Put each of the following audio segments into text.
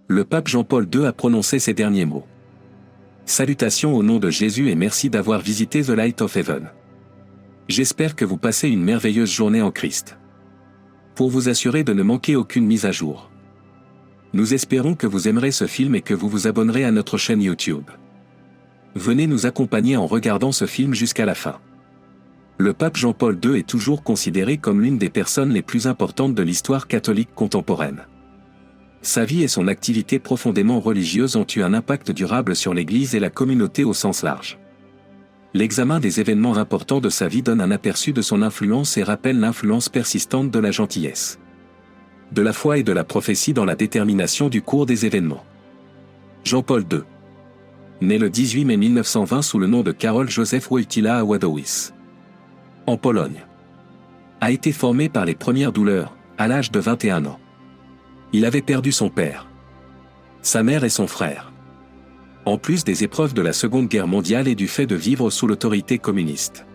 Le pape Jean-Paul II a prononcé ces derniers mots. Salutations au nom de Jésus et merci d'avoir visité The Light of Heaven. J'espère que vous passez une merveilleuse journée en Christ. Pour vous assurer de ne manquer aucune mise à jour, nous espérons que vous aimerez ce film et que vous vous abonnerez à notre chaîne YouTube. Venez nous accompagner en regardant ce film jusqu'à la fin. Le pape Jean-Paul II est toujours considéré comme l'une des personnes les plus importantes de l'histoire catholique contemporaine. Sa vie et son activité profondément religieuse ont eu un impact durable sur l'Église et la communauté au sens large. L'examen des événements importants de sa vie donne un aperçu de son influence et rappelle l'influence persistante de la gentillesse, de la foi et de la prophétie dans la détermination du cours des événements. Jean-Paul II, né le 18 mai 1920 sous le nom de Karol Józef Wojtyła à Wadowice, en Pologne, a été formé par les premières douleurs, à l'âge de 21 ans. Il avait perdu son père, sa mère et son frère, en plus des épreuves de la Seconde Guerre mondiale et du fait de vivre sous l'autorité communiste.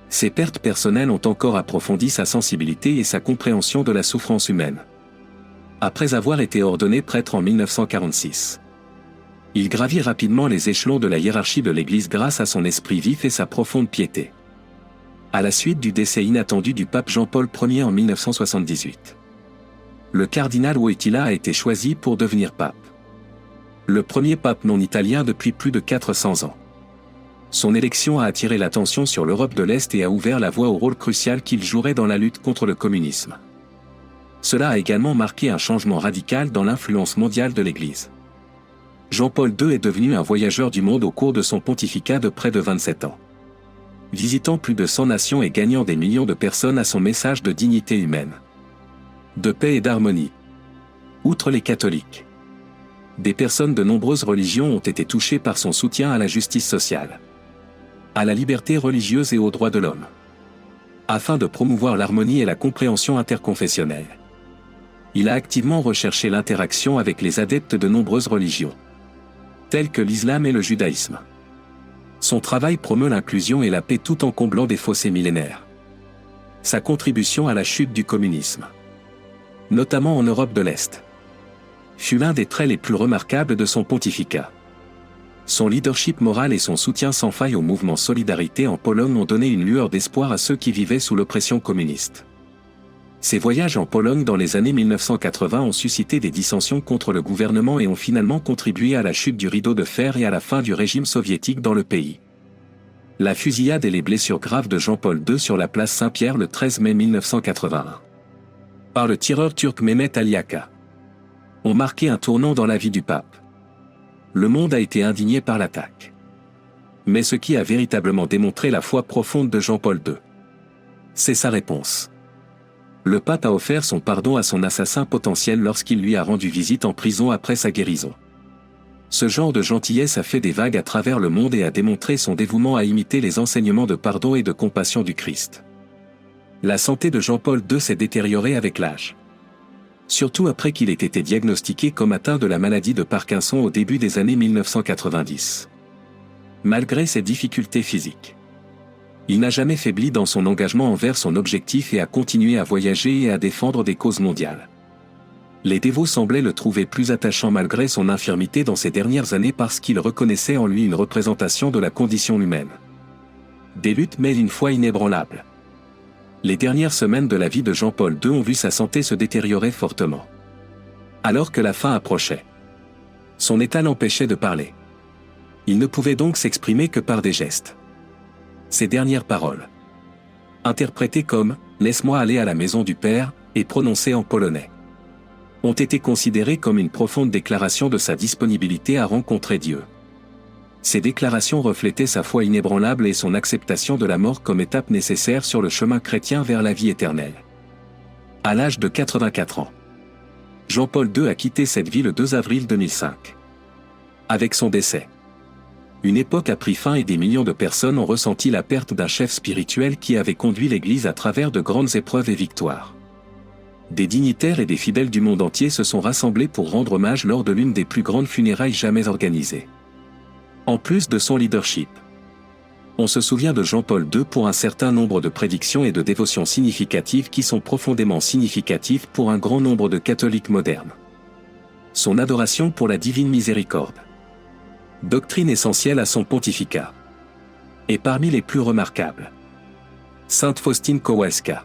Ces pertes personnelles ont encore approfondi sa sensibilité et sa compréhension de la souffrance humaine. Après avoir été ordonné prêtre en 1946, il gravit rapidement les échelons de la hiérarchie de l'Église grâce à son esprit vif et sa profonde piété. À la suite du décès inattendu du pape Jean-Paul Ier en 1978, le cardinal Wojtyła a été choisi pour devenir pape. Le premier pape non italien depuis plus de 400 ans. Son élection a attiré l'attention sur l'Europe de l'Est et a ouvert la voie au rôle crucial qu'il jouerait dans la lutte contre le communisme. Cela a également marqué un changement radical dans l'influence mondiale de l'Église. Jean-Paul II est devenu un voyageur du monde au cours de son pontificat de près de 27 ans, visitant plus de 100 nations et gagnant des millions de personnes à son message de dignité humaine, de paix et d'harmonie. Outre les catholiques, des personnes de nombreuses religions ont été touchées par son soutien à la justice sociale, à la liberté religieuse et aux droits de l'homme, afin de promouvoir l'harmonie et la compréhension interconfessionnelle. Il a activement recherché l'interaction avec les adeptes de nombreuses religions, telles que l'islam et le judaïsme. Son travail promeut l'inclusion et la paix tout en comblant des fossés millénaires. Sa contribution à la chute du communisme, notamment en Europe de l'Est, fut l'un des traits les plus remarquables de son pontificat. Son leadership moral et son soutien sans faille au mouvement Solidarité en Pologne ont donné une lueur d'espoir à ceux qui vivaient sous l'oppression communiste. Ses voyages en Pologne dans les années 1980 ont suscité des dissensions contre le gouvernement et ont finalement contribué à la chute du rideau de fer et à la fin du régime soviétique dans le pays. La fusillade et les blessures graves de Jean-Paul II sur la place Saint-Pierre le 13 mai 1981, par le tireur turc Mehmet Ali Aka, ont marqué un tournant dans la vie du pape. Le monde a été indigné par l'attaque. Mais ce qui a véritablement démontré la foi profonde de Jean-Paul II, c'est sa réponse. Le pape a offert son pardon à son assassin potentiel lorsqu'il lui a rendu visite en prison après sa guérison. Ce genre de gentillesse a fait des vagues à travers le monde et a démontré son dévouement à imiter les enseignements de pardon et de compassion du Christ. La santé de Jean-Paul II s'est détériorée avec l'âge, surtout après qu'il ait été diagnostiqué comme atteint de la maladie de Parkinson au début des années 1990. Malgré ses difficultés physiques, il n'a jamais faibli dans son engagement envers son objectif et a continué à voyager et à défendre des causes mondiales. Les dévots semblaient le trouver plus attachant malgré son infirmité dans ces dernières années parce qu'ils reconnaissaient en lui une représentation de la condition humaine. Des luttes mêlent une foi inébranlable. Les dernières semaines de la vie de Jean-Paul II ont vu sa santé se détériorer fortement. Alors que la fin approchait, son état l'empêchait de parler. Il ne pouvait donc s'exprimer que par des gestes. Ses dernières paroles, interprétées comme « Laisse-moi aller à la maison du Père » et prononcées en polonais, ont été considérées comme une profonde déclaration de sa disponibilité à rencontrer Dieu. Ces déclarations reflétaient sa foi inébranlable et son acceptation de la mort comme étape nécessaire sur le chemin chrétien vers la vie éternelle. À l'âge de 84 ans, Jean-Paul II a quitté cette vie le 2 avril 2005. Avec son décès, une époque a pris fin et des millions de personnes ont ressenti la perte d'un chef spirituel qui avait conduit l'Église à travers de grandes épreuves et victoires. Des dignitaires et des fidèles du monde entier se sont rassemblés pour rendre hommage lors de l'une des plus grandes funérailles jamais organisées. En plus de son leadership, on se souvient de Jean-Paul II pour un certain nombre de prédictions et de dévotions significatives qui sont profondément significatives pour un grand nombre de catholiques modernes. Son adoration pour la divine miséricorde. Doctrine essentielle à son pontificat. Et parmi les plus remarquables. Sainte Faustine Kowalska.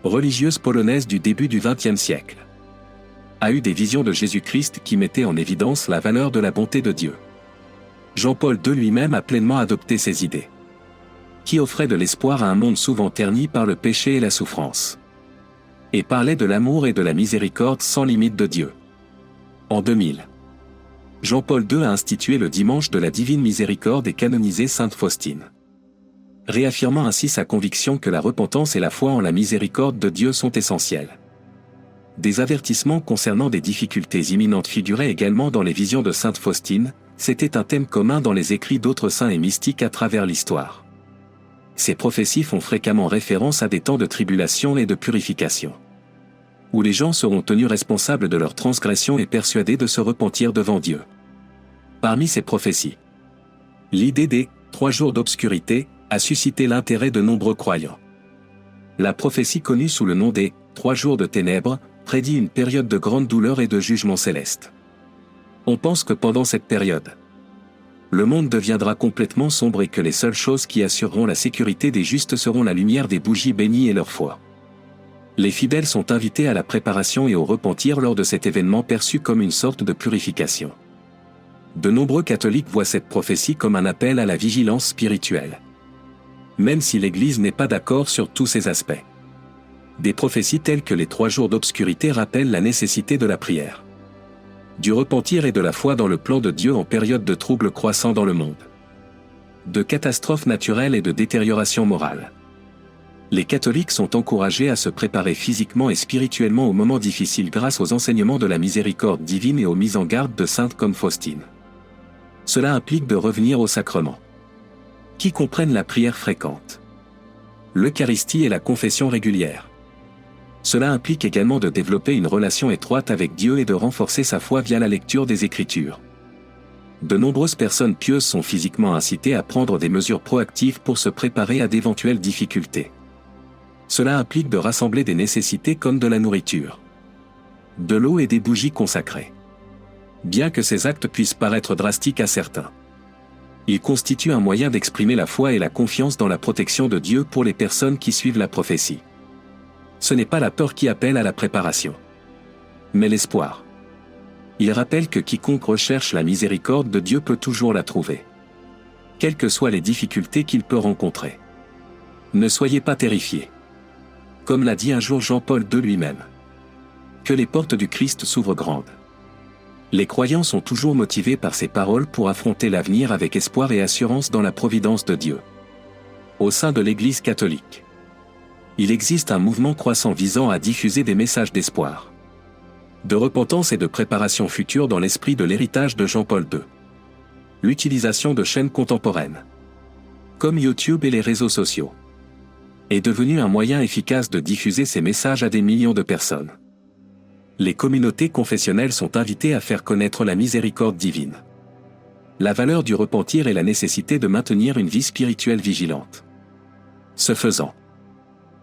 Religieuse polonaise du début du XXe siècle. A eu des visions de Jésus-Christ qui mettaient en évidence la valeur de la bonté de Dieu. Jean-Paul II lui-même a pleinement adopté ces idées. Qui offrait de l'espoir à un monde souvent terni par le péché et la souffrance. Et parlait de l'amour et de la miséricorde sans limite de Dieu. En 2000. Jean-Paul II a institué le dimanche de la divine miséricorde et canonisé Sainte Faustine. Réaffirmant ainsi sa conviction que la repentance et la foi en la miséricorde de Dieu sont essentielles. Des avertissements concernant des difficultés imminentes figuraient également dans les visions de Sainte Faustine, c'était un thème commun dans les écrits d'autres saints et mystiques à travers l'histoire. Ces prophéties font fréquemment référence à des temps de tribulation et de purification, où les gens seront tenus responsables de leurs transgressions et persuadés de se repentir devant Dieu. Parmi ces prophéties, l'idée des 3 jours d'obscurité a suscité l'intérêt de nombreux croyants. La prophétie connue sous le nom des 3 jours de ténèbres prédit une période de grande douleur et de jugement céleste. On pense que pendant cette période, le monde deviendra complètement sombre et que les seules choses qui assureront la sécurité des justes seront la lumière des bougies bénies et leur foi. Les fidèles sont invités à la préparation et au repentir lors de cet événement perçu comme une sorte de purification. De nombreux catholiques voient cette prophétie comme un appel à la vigilance spirituelle. Même si l'Église n'est pas d'accord sur tous ces aspects. Des prophéties telles que les 3 jours d'obscurité rappellent la nécessité de la prière, du repentir et de la foi dans le plan de Dieu en période de troubles croissants dans le monde, de catastrophes naturelles et de détérioration morale. Les catholiques sont encouragés à se préparer physiquement et spirituellement aux moments difficiles grâce aux enseignements de la miséricorde divine et aux mises en garde de saintes comme Faustine. Cela implique de revenir au sacrement, qui comprennent la prière fréquente, l'Eucharistie et la confession régulière. Cela implique également de développer une relation étroite avec Dieu et de renforcer sa foi via la lecture des Écritures. De nombreuses personnes pieuses sont physiquement incitées à prendre des mesures proactives pour se préparer à d'éventuelles difficultés. Cela implique de rassembler des nécessités comme de la nourriture, de l'eau et des bougies consacrées. Bien que ces actes puissent paraître drastiques à certains, ils constituent un moyen d'exprimer la foi et la confiance dans la protection de Dieu pour les personnes qui suivent la prophétie. Ce n'est pas la peur qui appelle à la préparation, mais l'espoir. Il rappelle que quiconque recherche la miséricorde de Dieu peut toujours la trouver, quelles que soient les difficultés qu'il peut rencontrer. Ne soyez pas terrifiés. Comme l'a dit un jour Jean-Paul II lui-même. Que les portes du Christ s'ouvrent grandes. Les croyants sont toujours motivés par ces paroles pour affronter l'avenir avec espoir et assurance dans la providence de Dieu. Au sein de l'Église catholique, il existe un mouvement croissant visant à diffuser des messages d'espoir, de repentance et de préparation future dans l'esprit de l'héritage de Jean-Paul II. L'utilisation de chaînes contemporaines, comme YouTube et les réseaux sociaux, est devenue un moyen efficace de diffuser ces messages à des millions de personnes. Les communautés confessionnelles sont invitées à faire connaître la miséricorde divine, la valeur du repentir et la nécessité de maintenir une vie spirituelle vigilante. Ce faisant,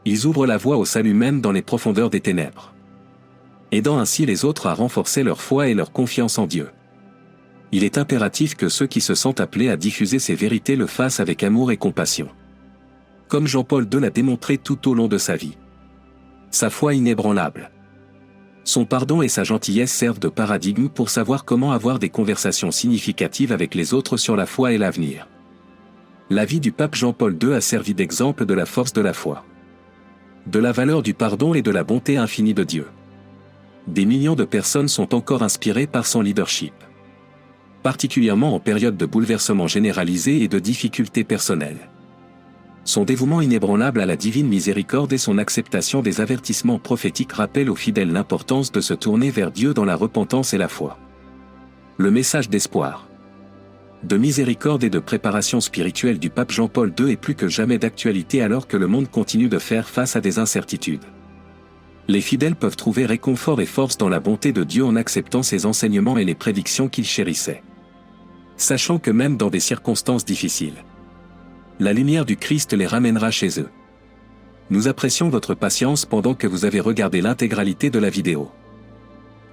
ils ouvrent la voie au salut même dans les profondeurs des ténèbres, aidant ainsi les autres à renforcer leur foi et leur confiance en Dieu. Il est impératif que ceux qui se sentent appelés à diffuser ces vérités le fassent avec amour et compassion, comme Jean-Paul II l'a démontré tout au long de sa vie. Sa foi inébranlable, son pardon et sa gentillesse servent de paradigme pour savoir comment avoir des conversations significatives avec les autres sur la foi et l'avenir. La vie du pape Jean-Paul II a servi d'exemple de la force de la foi, de la valeur du pardon et de la bonté infinie de Dieu. Des millions de personnes sont encore inspirées par son leadership, particulièrement en période de bouleversement généralisé et de difficultés personnelles. Son dévouement inébranlable à la divine miséricorde et son acceptation des avertissements prophétiques rappellent aux fidèles l'importance de se tourner vers Dieu dans la repentance et la foi. Le message d'espoir, de miséricorde et de préparation spirituelle du pape Jean-Paul II est plus que jamais d'actualité alors que le monde continue de faire face à des incertitudes. Les fidèles peuvent trouver réconfort et force dans la bonté de Dieu en acceptant ses enseignements et les prédictions qu'il chérissait, sachant que même dans des circonstances difficiles, la lumière du Christ les ramènera chez eux. Nous apprécions votre patience pendant que vous avez regardé l'intégralité de la vidéo.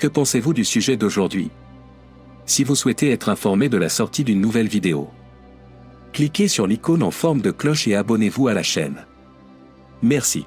Que pensez-vous du sujet d'aujourd'hui? Si vous souhaitez être informé de la sortie d'une nouvelle vidéo, cliquez sur l'icône en forme de cloche et abonnez-vous à la chaîne. Merci.